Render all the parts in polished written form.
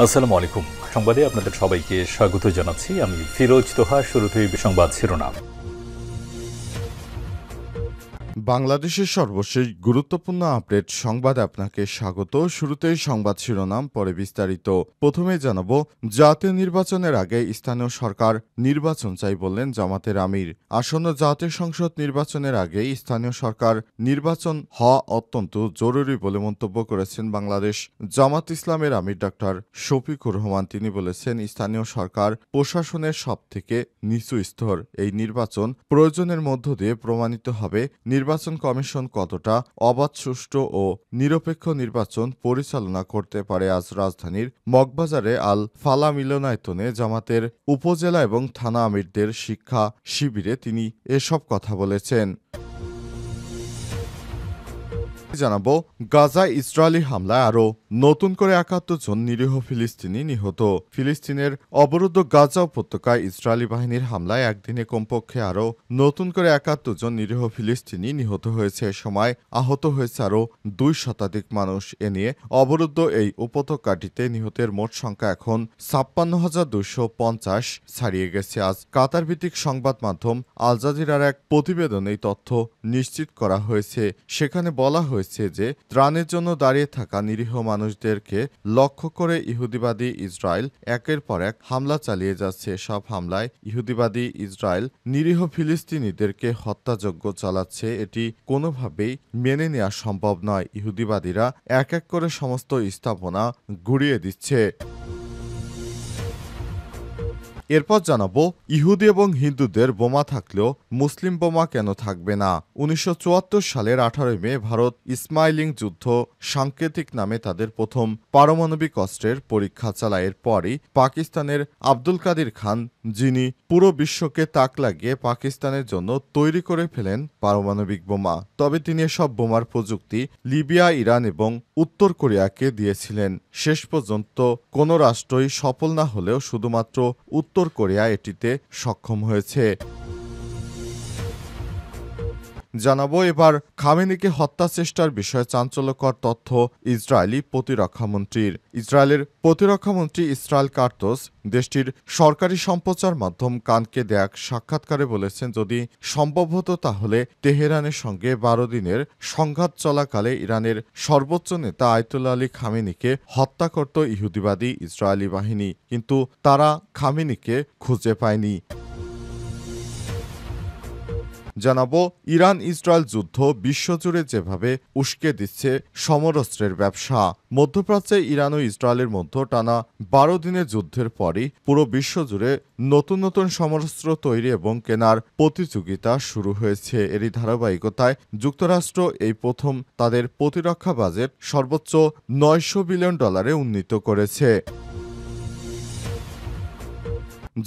আসসালামু আলাইকুম। সংবাদে আপনাদের সবাইকে স্বাগত জানাচ্ছি। আমি ফিরোজ তোহা। শুরুতেই সংবাদ শিরোনাম। বাংলাদেশের সর্বশেষ গুরুত্বপূর্ণ আপডেট সংবাদে আপনাকে স্বাগত। শুরুতেই সংবাদ শিরোনাম, পরে বিস্তারিত। প্রথমে জানাবো, জাতীয় নির্বাচনের আগে স্থানীয় সরকার নির্বাচন চাই বললেন জামাতের আমির। আসন্ন জাতীয় সংসদ নির্বাচনের আগে স্থানীয় সরকার নির্বাচন হওয়া অত্যন্ত জরুরি বলে মন্তব্য করেছেন বাংলাদেশ জামাত ইসলামের আমির ডাক্তার শফিকুর রহমান। তিনি বলেছেন, স্থানীয় সরকার প্রশাসনের সবথেকে নিচু স্তর। এই নির্বাচন প্রয়োজনের মধ্য দিয়ে প্রমাণিত হবে নির্বাচন কমিশন কতটা অবাধ, সুষ্ঠু ও নিরপেক্ষ নির্বাচন পরিচালনা করতে পারে। আজ রাজধানীর মগবাজারে আল ফালা মিলনায়তনে জামাতের উপজেলা এবং থানা আমিরদের শিক্ষা শিবিরে তিনি এসব কথা বলেছেন। জানাবো, গাজায় ইসরায়েলি হামলায় আরও নতুন করে ৭১ জন নিরীহ ফিলিস্তিনি নিহত। ফিলিস্তিনের অবরুদ্ধ গাজা উপত্যকায় ইসরায়েলি বাহিনীর হামলায় একদিনে কমপক্ষে আরও নতুন করে ৭১ জন নিরীহ ফিলিস্তিনি নিহত হয়েছে। এ সময় আহত হয়েছে আরও ২ শতাধিক মানুষ। এ নিয়ে অবরুদ্ধ এই উপত্যকাটিতে নিহতের মোট সংখ্যা এখন ৫৬,২৫০ ছাড়িয়ে গেছে। আজ কাতার ভিত্তিক সংবাদ মাধ্যম আল জাজিরার এক প্রতিবেদনে এই তথ্য নিশ্চিত করা হয়েছে। সেখানে বলা হয়েছে যে ত্রাণের জন্য দাঁড়িয়ে থাকা নিরীহ মানুষদেরকে লক্ষ্য করে ইহুদিবাদী ইসরায়েল একের পর এক হামলা চালিয়ে যাচ্ছে। সব হামলায় ইহুদিবাদী ইসরায়েল নিরীহ ফিলিস্তিনিদেরকে হত্যাযজ্ঞ চালাচ্ছে। এটি কোনোভাবেই মেনে নেওয়া সম্ভব নয়। ইহুদিবাদীরা এক এক করে সমস্ত স্থাপনা গুঁড়িয়ে দিচ্ছে। এরপর জানাবো, ইহুদি এবং হিন্দুদের বোমা থাকলেও মুসলিম বোমা কেন থাকবে না। ১৯৭৪ সালের ১৮ মে ভারত ইসমাইলিং যুদ্ধ সাংকেতিক নামে তাদের প্রথম পারমাণবিক অস্ত্রের পরীক্ষা চালায়। এরপরই পাকিস্তানের আব্দুল কাদির খান, যিনি পুরো বিশ্বকে তাক লাগিয়ে পাকিস্তানের জন্য তৈরি করে ফেলেন পারমাণবিক বোমা। তবে তিনি এসব বোমার প্রযুক্তি লিবিয়া, ইরান এবং উত্তর কোরিয়াকে দিয়েছিলেন। শেষ পর্যন্ত কোনো রাষ্ট্রই সফল না হলেও শুধুমাত্র উত্তর কোরিয়া এটিতে সক্ষম হয়েছে। জানাবো এবার, খামেনিকে হত্যা চেষ্টার বিষয়ে চাঞ্চল্যকর তথ্য ইসরায়েলি প্রতিরক্ষামন্ত্রীর। ইসরায়েলের প্রতিরক্ষামন্ত্রী ইসরায়েল কার্তোস দেশটির সরকারি সম্প্রচার মাধ্যম কানকে দেয়া এক সাক্ষাৎকারে বলেছেন, যদি সম্ভব হতো তাহলে তেহরানের সঙ্গে ১২ দিনের সংঘাত চলাকালে ইরানের সর্বোচ্চ নেতা আয়তুল্লাহ আলী খামেনিকে হত্যা করত ইহুদিবাদী ইসরায়েলি বাহিনী, কিন্তু তারা খামেনিকে খুঁজে পায়নি। জানাবো, ইরান ইসরায়েল যুদ্ধ বিশ্বজুড়ে যেভাবে উস্কে দিচ্ছে সমরাস্ত্রের ব্যবসা। মধ্যপ্রাচ্যে ইরান ও ইসরায়েলের মধ্যে টানা ১২ দিনের যুদ্ধের পরই পুরো বিশ্বজুড়ে নতুন নতুন সমরাস্ত্র তৈরি এবং কেনার প্রতিযোগিতা শুরু হয়েছে। এরই ধারাবাহিকতায় যুক্তরাষ্ট্র এই প্রথম তাদের প্রতিরক্ষা বাজেট সর্বোচ্চ $৯০০ বিলিয়ন উন্নীত করেছে।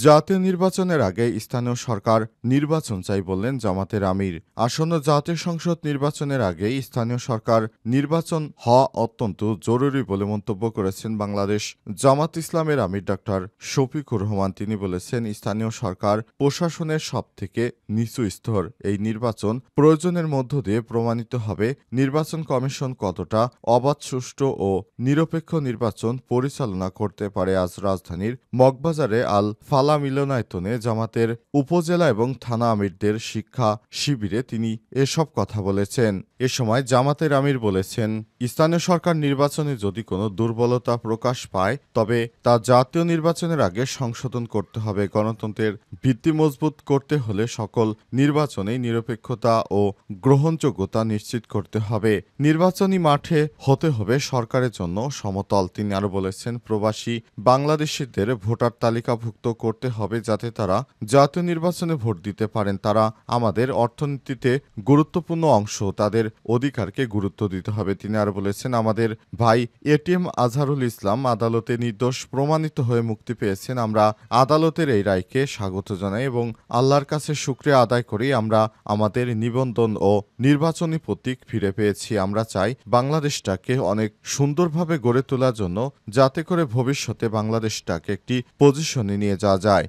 জাতীয় নির্বাচনের আগে স্থানীয় সরকার নির্বাচন চাই বললেন জামাতের আমির। আসন্ন জাতীয় সংসদ নির্বাচনের আগে স্থানীয় সরকার নির্বাচন হওয়া অত্যন্ত জরুরি বলে মন্তব্য করেছেন বাংলাদেশ জামাত ইসলামের আমির ডাক্তার শফিকুর রহমান। তিনি বলেছেন, স্থানীয় সরকার প্রশাসনের সবথেকে নিচু স্তর। এই নির্বাচন প্রয়োজনের মধ্য দিয়ে প্রমাণিত হবে নির্বাচন কমিশন কতটা অবাধ, সুষ্ঠু ও নিরপেক্ষ নির্বাচন পরিচালনা করতে পারে। আজ রাজধানীর মগবাজারে আল ফালা মিলনায়তনে জামাতের উপজেলা এবং থানা আমিরদের শিক্ষা শিবিরে তিনি এসব কথা বলেছেন। এ সময় জামাতের আমির বলেছেন, স্থানীয় সরকার নির্বাচনে যদি কোনো দুর্বলতা প্রকাশ পায় তবে তা জাতীয় নির্বাচনের আগে সংশোধন করতে হবে। গণতন্ত্রের ভিত্তি মজবুত করতে হলে সকল নির্বাচনেই নিরপেক্ষতা ও গ্রহণযোগ্যতা নিশ্চিত করতে হবে। নির্বাচনী মাঠে হতে হবে সরকারের জন্য সমতল। তিনি আরও বলেছেন, প্রবাসী বাংলাদেশিদের ভোটার তালিকাভুক্ত করতে হবে যাতে তারা জাতীয় নির্বাচনে ভোট দিতে পারেন। তারা আমাদের অর্থনীতিতে গুরুত্বপূর্ণ অংশ, তাদের অধিকারকে গুরুত্ব দিতে হবে। তিনি আরও বলেছেন, আমাদের ভাই এটিএম আজহারুল ইসলাম আদালতে নির্দোষ প্রমাণিত হয়ে মুক্তি পেয়েছেন। আমরা আদালতের এই রায়কে স্বাগত জানাই এবং আল্লাহর কাছে শুকরিয়া আদায় করি আমরা আমাদের নিবন্ধন ও নির্বাচনী প্রতীক ফিরে পেয়েছি। আমরা চাই বাংলাদেশটাকে অনেক সুন্দরভাবে গড়ে তোলার জন্য, যাতে করে ভবিষ্যতে বাংলাদেশটাকে একটি পজিশনে নিয়ে যাওয়া যায়।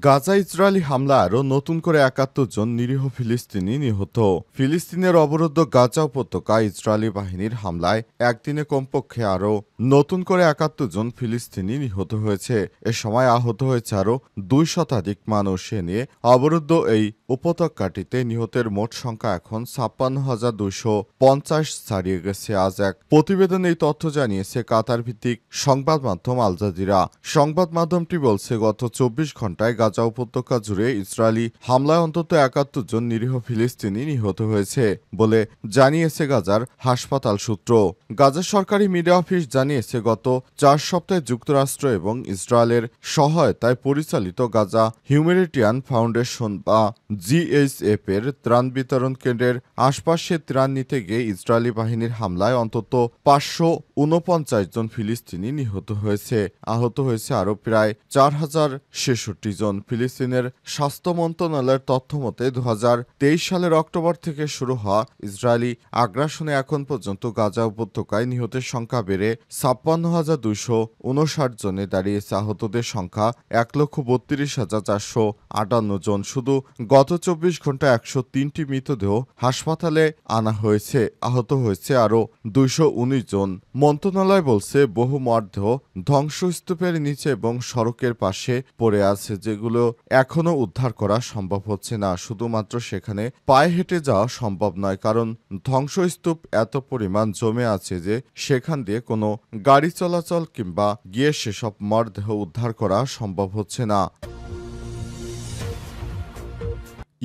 গাজা ইসরায়েলি হামলা আরও নতুন করে ৭১ জন নিরীহ ফিলিস্তিনি নিহত। ফিলিস্তিনের অবরুদ্ধ গাজা উপত্যকায় ইসরায়েলি বাহিনীর হামলায় একদিনে কমপক্ষে আরও নতুন করে ৭১ জন ফিলিস্তিনি নিহত হয়েছে। এ সময় আহত হয়েছে আরও ২ শতাধিক মানুষ। এ নিয়ে অবরুদ্ধ এই উপত্যকাটিতে নিহতের মোট সংখ্যা এখন ৫৬,২৫০ ছাড়িয়ে গেছে। আজ এক প্রতিবেদনে এই তথ্য জানিয়েছে কাতার ভিত্তিক সংবাদ মাধ্যম আল জাজিরা। সংবাদ মাধ্যমটি বলছে, গত ২৪ ঘণ্টায় গাজা উপত্যকা জুড়ে ইসরায়েলি হামলায় অন্তত ৭১ জন নিরীহ ফিলিস্তিনি নিহত হয়েছে বলে জানিয়েছে গাজার হাসপাতাল সূত্র। গাজার সরকারি মিডিয়া অফিস জানিয়েছে, গত ৪ সপ্তাহে যুক্তরাষ্ট্র এবং ইসরায়েলের সহায়তায় পরিচালিত গাজা হিউম্যানিটেরিয়ান ফাউন্ডেশন বা জিএইচএফ এর ত্রাণ বিতরণ কেন্দ্রের আশপাশে ত্রাণ নিতে গিয়ে ইসরায়েলি বাহিনীর হামলায় অন্তত ৫৪৯ জন ফিলিস্তিনি নিহত হয়েছে। আহত হয়েছে আরও প্রায় ৪,০৬৬ জন। ফিলিস্তিনের স্বাস্থ্য মন্ত্রণালয়ের তথ্য মতে ২০২৩ সালের অক্টোবর থেকে শুরু হওয়া ইসরায়েলি আগ্রাসনে এখন পর্যন্ত গাজা উপত্যকায় নিহতের সংখ্যা বেড়ে ৫৬,২৫৯ জনে দাঁড়িয়েছে। আহতদের সংখ্যা ১,৩২,৪৫৮ জন। শুধু গত ২৪ ঘণ্টায় ১০৩টি মৃতদেহ হাসপাতালে আনা হয়েছে। আহত হয়েছে আরও ২১৯ জন। মন্ত্রণালয় বলছে, বহু মরদেহ ধ্বংসস্তূপের নিচে এবং সড়কের পাশে পড়ে আছে, যেগুলো এখনও উদ্ধার করা সম্ভব হচ্ছে না। শুধুমাত্র সেখানে পায়ে হেঁটে যাওয়া সম্ভব নয়, কারণ ধ্বংসস্তূপ এত পরিমাণ জমে আছে যে সেখান দিয়ে কোনো গাড়ি চলাচল কিংবা গিয়ে সেসব মরদেহ উদ্ধার করা সম্ভব হচ্ছে না।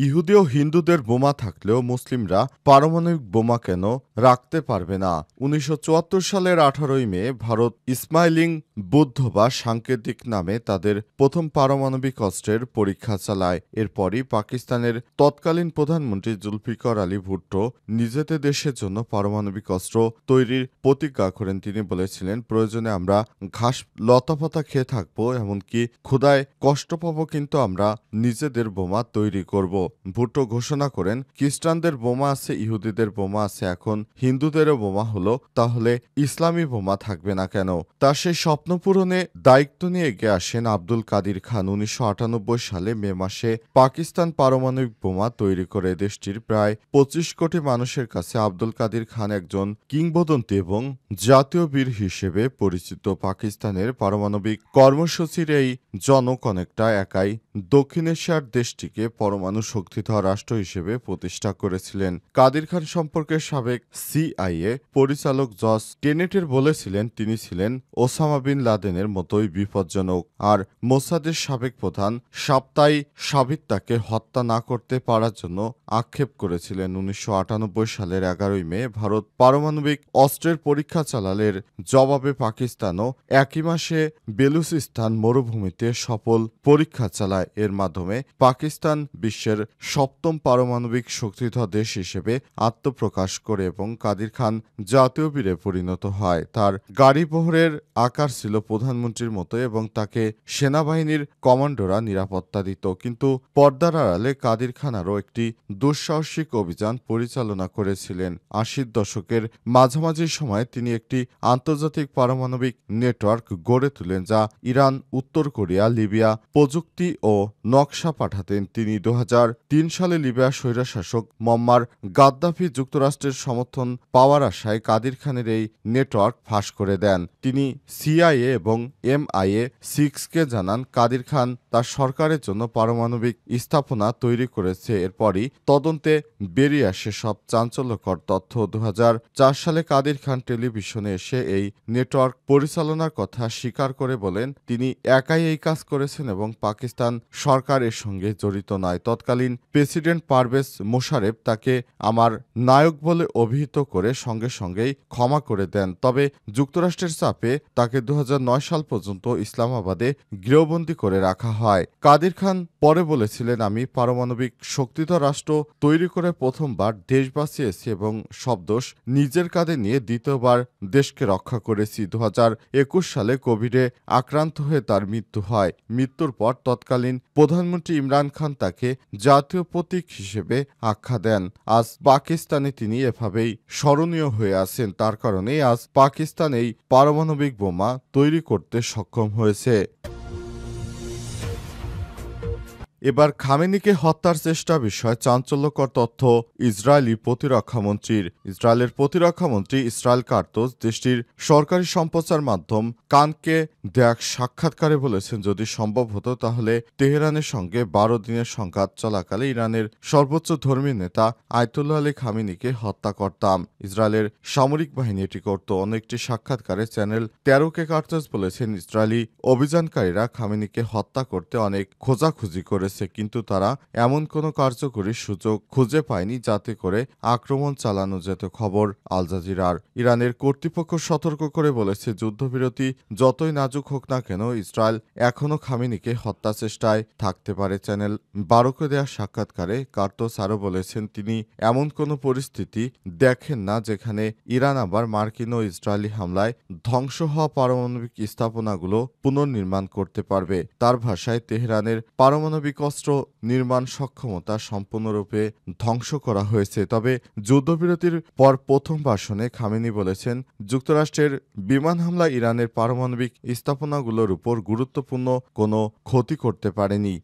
ইহুদি ও হিন্দুদের বোমা থাকলেও মুসলিমরা পারমাণবিক বোমা কেন রাখতে পারবে না? ১৯৭৪ সালের ১৮ মে ভারত ইসমাইলিং বুদ্ধ বা সাংকেতিক নামে তাদের প্রথম পারমাণবিক অস্ত্রের পরীক্ষা চালায়। এরপরই পাকিস্তানের তৎকালীন প্রধানমন্ত্রী জুলফিকার আলী ভুট্টো নিজেদের দেশের জন্য পারমাণবিক অস্ত্র তৈরির প্রতিজ্ঞা করেন। তিনি বলেছিলেন, প্রয়োজনে আমরা ঘাস লতাপাতা খেয়ে থাকবো, এমনকি ক্ষুধায় কষ্ট পাবো, কিন্তু আমরা নিজেদের বোমা তৈরি করব। ভুট্টো ঘোষণা করেন, খ্রিস্টানদের বোমা আছে, ইহুদিদের বোমা আছে, এখন হিন্দুদেরও বোমা হলো, তাহলে ইসলামী বোমা থাকবে না কেন? তার সেই স্বপ্ন পূরণে দায়িত্ব নিয়ে এগিয়ে আসেন আব্দুল কাদির খান। ১৯৯৮ সালে মে মাসে পাকিস্তান পারমাণবিক বোমা তৈরি করে। দেশটির প্রায় ২৫ কোটি মানুষের কাছে আব্দুল কাদির খান একজন কিংবদন্তি এবং জাতীয় বীর হিসেবে পরিচিত। পাকিস্তানের পারমাণবিক কর্মসূচির এই জনক অনেকটা একাই দক্ষিণ এশিয়ার দেশটিকে পরমাণু শক্তিধর রাষ্ট্র হিসেবে প্রতিষ্ঠা করেছিলেন। কাদির খান সম্পর্কে সাবেক সিআইএ পরিচালক জস টেনেটের বলেছিলেন, তিনি ছিলেন ওসামা বিন লাদেনের মতোই বিপজ্জনক। আর মোসাদের সাবেক প্রধান সাপ্তাই সাবিত তাকে হত্যা না করতে পারার জন্য আক্ষেপ করেছিলেন। ১৯৯৮ সালের ১১ মে ভারত পারমাণবিক অস্ত্রের পরীক্ষা চালালের জবাবে পাকিস্তানও একই মাসে বেলুচিস্তান মরুভূমিতে সফল পরীক্ষা চালায়। এর মাধ্যমে পাকিস্তান বিশ্বের ৭ম পারমাণবিক শক্তিধর দেশ হিসেবে আত্মপ্রকাশ করে এবং কাদির খান জাতীয় বীরে পরিণত হয়। তার গাড়িবহরের আকার ছিল প্রধানমন্ত্রীর মতো এবং তাকে সেনাবাহিনীর কমান্ডোরা নিরাপত্তা দিত। কিন্তু পর্দার আড়ালে কাদির খান আরও একটি দুঃসাহসিক অভিযান পরিচালনা করেছিলেন। ৮০ দশকের মাঝামাঝি সময়ে তিনি একটি আন্তর্জাতিক পারমাণবিক নেটওয়ার্ক গড়ে তোলেন, যা ইরান, উত্তর কোরিয়া, লিবিয়া প্রযুক্তি ও নকশা পাঠাতেন। তিনি ২০০৩ সালে লিবিয়ার স্বৈরশাসক মম্মার গাদ্দাফি যুক্তরাষ্ট্রের সমর্থন পাওয়ার আশায় কাদির খানের এই নেটওয়ার্ক ফাঁস করে দেন। তিনি সিআইএ এবং MI6কে জানান, কাদির খান তার সরকারের জন্য পারমাণবিক স্থাপনা তৈরি করেছে। এরপরই তদন্তে বেরিয়ে আসে সব চাঞ্চল্যকর তথ্য। ২০০৪ সালে কাদির খান টেলিভিশনে এসে এই নেটওয়ার্ক পরিচালনার কথা স্বীকার করে বলেন, তিনি একাই এই কাজ করেছেন এবং পাকিস্তান সরকার এর সঙ্গে জড়িত নয়। তৎকালীন প্রেসিডেন্ট পারভেজ মোশারেফ তাকে আমার নায়ক বলে অভিহিত করে সঙ্গে সঙ্গেই ক্ষমা করে দেন। তবে যুক্তরাষ্ট্রের চাপে তাকে ২০০৯ সাল পর্যন্ত ইসলামাবাদে গৃহবন্দী করে রাখা হয়। কাদির খান পরে বলেছিলেন, আমি পারমাণবিক শক্তিধর রাষ্ট্র তৈরি করে প্রথমবার দেশ বাঁচিয়েছি এবং সব দোষ নিজের কাঁধে নিয়ে দ্বিতীয়বার দেশকে রক্ষা করেছি। ২০২১ সালে কোভিডে আক্রান্ত হয়ে তার মৃত্যু হয়। মৃত্যুর পর তৎকালীন প্রধানমন্ত্রী ইমরান খান তাকে জাতীয় প্রতীক হিসেবে আখ্যা দেন। আজ পাকিস্তানে তিনি এভাবেই স্মরণীয় হয়ে আছেন। তার কারণেই আজ পাকিস্তান এই পারমাণবিক বোমা তৈরি করতে সক্ষম হয়েছে। এবার খামেনিকে হত্যার চেষ্টা বিষয়ে চাঞ্চল্যকর তথ্য ইসরায়েলি প্রতিরক্ষামন্ত্রীর। ইসরায়েলের প্রতিরক্ষামন্ত্রী ইসরায়েল কার্তোস দেশটির সরকারি সম্প্রচার মাধ্যম কানকে দেয়া সাক্ষাৎকারে বলেছেন, যদি সম্ভব হতো তাহলে তেহরানের সঙ্গে ১২ দিনের সংঘাত চলাকালে ইরানের সর্বোচ্চ ধর্মীয় নেতা আয়তুল্লাহ আলী খামেনিকে হত্যা করতাম। ইসরায়েলের সামরিক বাহিনী এটি করত। অন্য একটি সাক্ষাৎকারে চ্যানেল ১৩কে কার্তোস বলেছেন, ইসরায়েলি অভিযানকারীরা খামেনিকে হত্যা করতে অনেক খোঁজাখুঁজি করেছে, কিন্তু তারা এমন কোনো কার্যকরী সুযোগ খুঁজে পায়নি যাতে করে আক্রমণ চালানো যেত। খবর আল জাজিরার। ইরানের কর্তৃপক্ষ সতর্ক করে বলেছে, যুদ্ধবিরতি যতই নাজুক হোক না কেন, ইসরায়েল এখনও খামেনিকে হত্যা চেষ্টায় থাকতে পারে। চ্যানেল ১২কে দেয়া সাক্ষাৎকারে কার্তোস আরও বলেছেন, তিনি এমন কোনো পরিস্থিতি দেখেন না যেখানে ইরান আবার মার্কিন ও ইসরায়েলি হামলায় ধ্বংস হওয়া পারমাণবিক স্থাপনাগুলো পুনর্নির্মাণ করতে পারবে। তার ভাষায়, তেহরানের পারমাণবিক অস্ত্র নির্মাণ সক্ষমতা সম্পূর্ণরূপে ধ্বংস করা হয়েছে। তবে যুদ্ধবিরতির পর প্রথম ভাষণে খামেনি বলেছেন, যুক্তরাষ্ট্রের বিমান হামলা ইরানের পারমাণবিক স্থাপনাগুলোর উপর গুরুত্বপূর্ণ কোনো ক্ষতি করতে পারেনি।